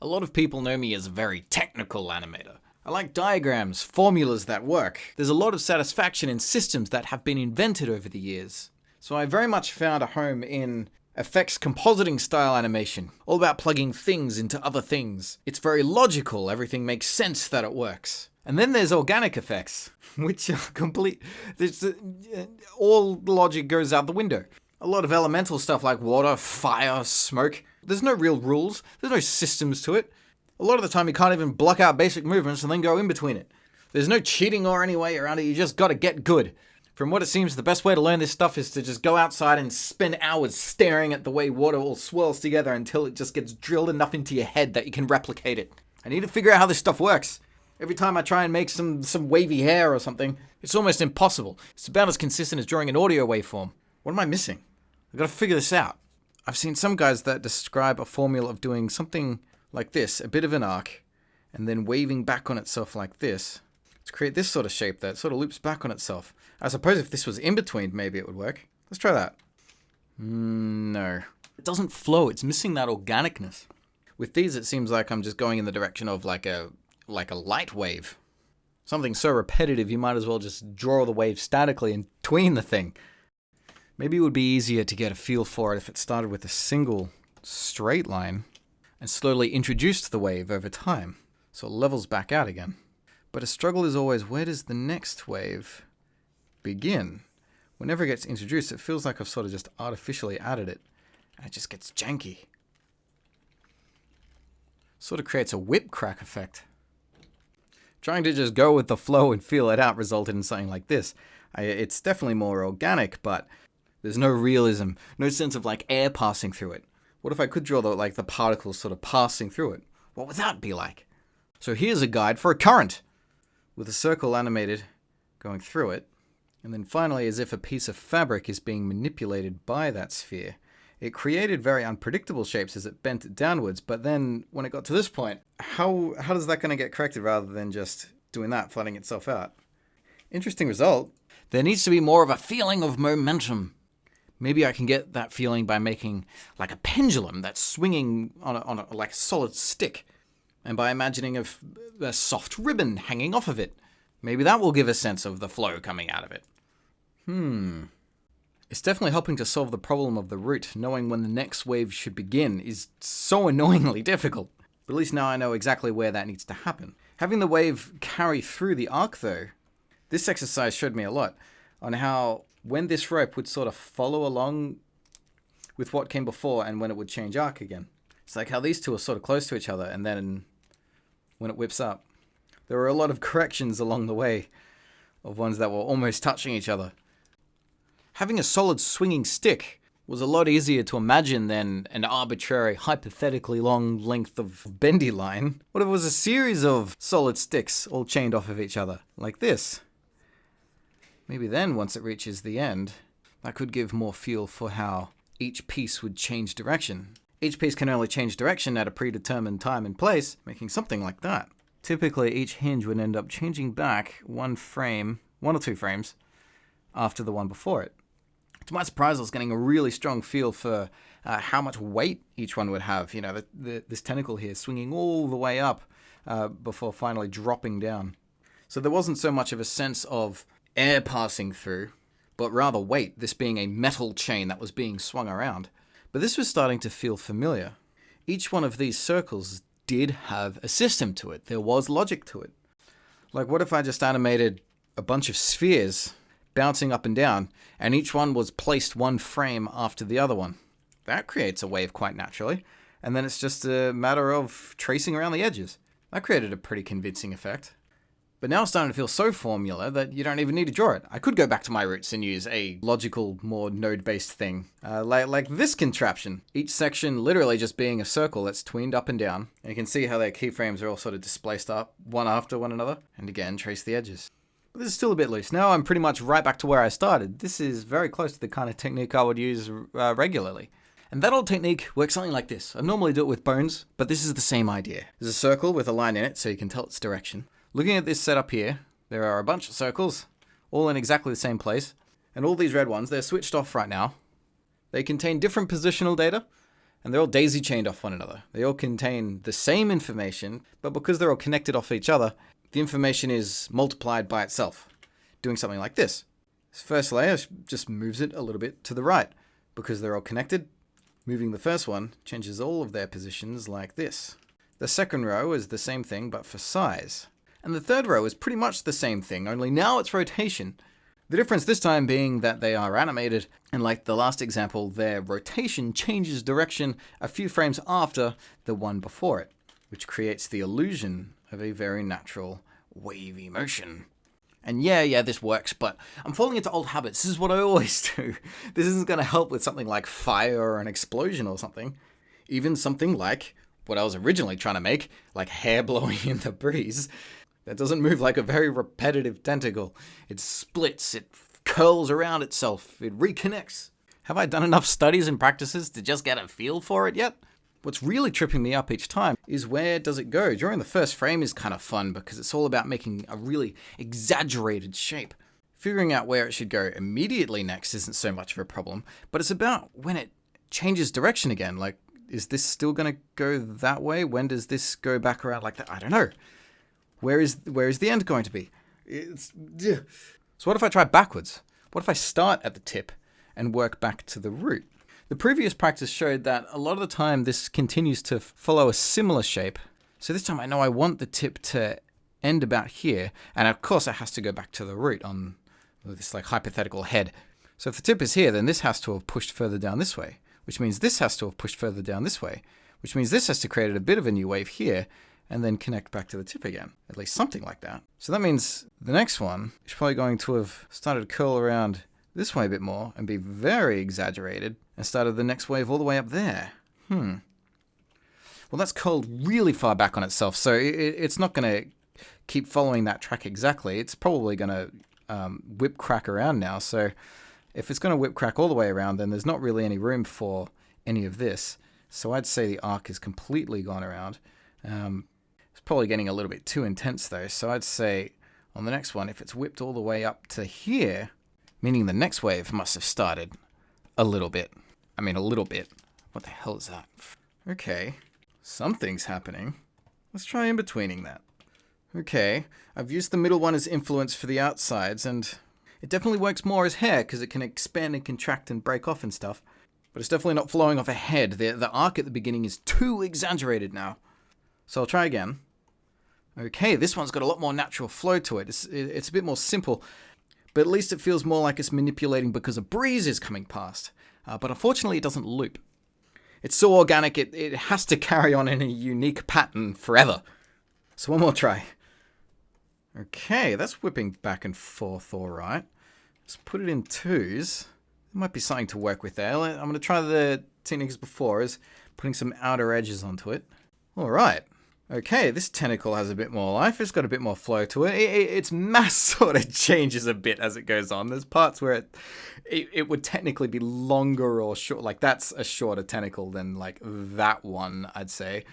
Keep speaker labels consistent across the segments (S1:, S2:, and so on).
S1: A lot of people know me as a very technical animator. I like diagrams, formulas that work. There's a lot of satisfaction in systems that have been invented over the years. So I very much found a home in effects compositing style animation, all about plugging things into other things. It's very logical, everything makes sense that it works. And then there's organic effects, which are complete. All logic goes out the window. A lot of elemental stuff like water, fire, smoke. There's no real rules. There's no systems to it. A lot of the time you can't even block out basic movements and then go in between it. There's no cheating or any way around it. You just gotta get good. From what it seems, the best way to learn this stuff is to just go outside and spend hours staring at the way water all swirls together until it just gets drilled enough into your head that you can replicate it. I need to figure out how this stuff works. Every time I try and make some wavy hair or something, it's almost impossible. It's about as consistent as drawing an audio waveform. What am I missing? I've got to figure this out. I've seen some guys that describe a formula of doing something like this, a bit of an arc, and then waving back on itself like this to create this sort of shape that sort of loops back on itself. I suppose if this was in between, maybe it would work. Let's try that. No. It doesn't flow. It's missing that organicness. With these, it seems like I'm just going in the direction of like a light wave. Something so repetitive, you might as well just draw the wave statically and tween the thing. Maybe it would be easier to get a feel for it if it started with a single straight line and slowly introduced the wave over time, so it levels back out again. But a struggle is always, where does the next wave begin? Whenever it gets introduced, it feels like I've sort of just artificially added it, and it just gets janky. Sort of creates a whip crack effect. Trying to just go with the flow and feel it out resulted in something like this. It's definitely more organic, but there's no realism, no sense of like air passing through it. What if I could draw the particles sort of passing through it? What would that be like? So here's a guide for a current, with a circle animated going through it, and then finally as if a piece of fabric is being manipulated by that sphere. It created very unpredictable shapes as it bent it downwards, but then when it got to this point, how is that going to get corrected rather than just doing that, flattening itself out? Interesting result. There needs to be more of a feeling of momentum. Maybe I can get that feeling by making like a pendulum that's swinging on a like a solid stick, and by imagining a soft ribbon hanging off of it. Maybe that will give a sense of the flow coming out of it. It's definitely helping to solve the problem of the root. Knowing when the next wave should begin is so annoyingly difficult. But at least now I know exactly where that needs to happen. Having the wave carry through the arc though, this exercise showed me a lot on how when this rope would sort of follow along with what came before and when it would change arc again. It's like how these two are sort of close to each other, and then when it whips up, there were a lot of corrections along the way of ones that were almost touching each other. Having a solid swinging stick was a lot easier to imagine than an arbitrary, hypothetically long length of bendy line. What if it was a series of solid sticks all chained off of each other, like this? Maybe then, once it reaches the end, that could give more feel for how each piece would change direction. Each piece can only change direction at a predetermined time and place, making something like that. Typically, each hinge would end up changing back one or two frames, after the one before it. To my surprise, I was getting a really strong feel for how much weight each one would have. You know, this tentacle here swinging all the way up before finally dropping down. So there wasn't so much of a sense of air passing through, but rather weight, this being a metal chain that was being swung around. But this was starting to feel familiar. Each one of these circles did have a system to it. There was logic to it. Like, what if I just animated a bunch of spheres bouncing up and down, and each one was placed one frame after the other one? That creates a wave quite naturally, and then it's just a matter of tracing around the edges. That created a pretty convincing effect. But now it's starting to feel so formula that you don't even need to draw it. I could go back to my roots and use a logical, more node-based thing, like this contraption. Each section literally just being a circle that's tweened up and down, and you can see how their keyframes are all sort of displaced up, one after one another, and again, trace the edges. But this is still a bit loose. Now I'm pretty much right back to where I started. This is very close to the kind of technique I would use regularly. And that old technique works something like this. I normally do it with bones, but this is the same idea. There's a circle with a line in it so you can tell its direction. Looking at this setup here, there are a bunch of circles, all in exactly the same place, and all these red ones, they're switched off right now. They contain different positional data, And they're all daisy-chained off one another. They all contain the same information, but because they're all connected off each other, the information is multiplied by itself, doing something like this. This first layer just moves it a little bit to the right. Because they're all connected, moving the first one changes all of their positions like this. The second row is the same thing, but for size. And the third row is pretty much the same thing, only now it's rotation. The difference this time being that they are animated, and like the last example, their rotation changes direction a few frames after the one before it, which creates the illusion of a very natural wavy motion. And yeah, this works, but I'm falling into old habits. This is what I always do. This isn't going to help with something like fire or an explosion or something. Even something like what I was originally trying to make, like hair blowing in the breeze. That doesn't move like a very repetitive tentacle. It splits, it curls around itself, it reconnects. Have I done enough studies and practices to just get a feel for it yet? What's really tripping me up each time is where does it go? During the first frame is kind of fun because it's all about making a really exaggerated shape. Figuring out where it should go immediately next isn't so much of a problem, but it's about when it changes direction again. Like, is this still going to go that way? When does this go back around like that? I don't know. Where is the end going to be? So what if I try backwards? What if I start at the tip and work back to the root? The previous practice showed that a lot of the time this continues to follow a similar shape. So this time I know I want the tip to end about here, and of course it has to go back to the root on this like hypothetical head. So if the tip is here, then this has to have pushed further down this way, which means this has to have pushed further down this way, which means this has to create a bit of a new wave here, and then connect back to the tip again. At least something like that. So that means the next one is probably going to have started to curl around this way a bit more and be very exaggerated and started the next wave all the way up there. Well, that's curled really far back on itself, so it's not going to keep following that track exactly. It's probably going to whip crack around now, so if it's going to whip crack all the way around, then there's not really any room for any of this. So I'd say the arc is completely gone around. It's probably getting a little bit too intense though, so I'd say on the next one, if it's whipped all the way up to here, meaning the next wave must have started a little bit. I mean, a little bit. What the hell is that? Okay, something's happening. Let's try in-betweening that. Okay, I've used the middle one as influence for the outsides, and it definitely works more as hair because it can expand and contract and break off and stuff. But it's definitely not flowing off a head. The arc at the beginning is too exaggerated now. So I'll try again. Okay, this one's got a lot more natural flow to it. It's a bit more simple, but at least it feels more like it's manipulating because a breeze is coming past. But unfortunately, it doesn't loop. It's so organic, it has to carry on in a unique pattern forever. So one more try. Okay, that's whipping back and forth all right. Let's put it in twos. There might be something to work with there. I'm going to try the techniques before, is putting some outer edges onto it. All right. Okay, this tentacle has a bit more life. It's got a bit more flow to it. Its mass sort of changes a bit as it goes on. There's parts where it would technically be longer or short. Like, that's a shorter tentacle than, like, that one, I'd say.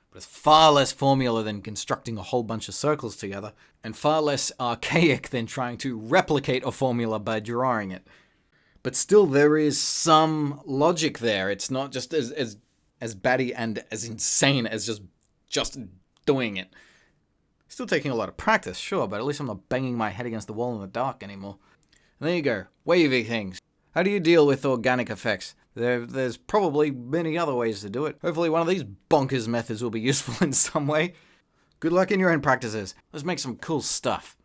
S1: But it's far less formula than constructing a whole bunch of circles together, and far less archaic than trying to replicate a formula by drawing it. But still, there is some logic there. It's not just as batty and as insane as just doing it. Still taking a lot of practice, sure, but at least I'm not banging my head against the wall in the dark anymore. And there you go, wavy things. How do you deal with organic effects? There's probably many other ways to do it. Hopefully one of these bonkers methods will be useful in some way. Good luck in your own practices. Let's make some cool stuff.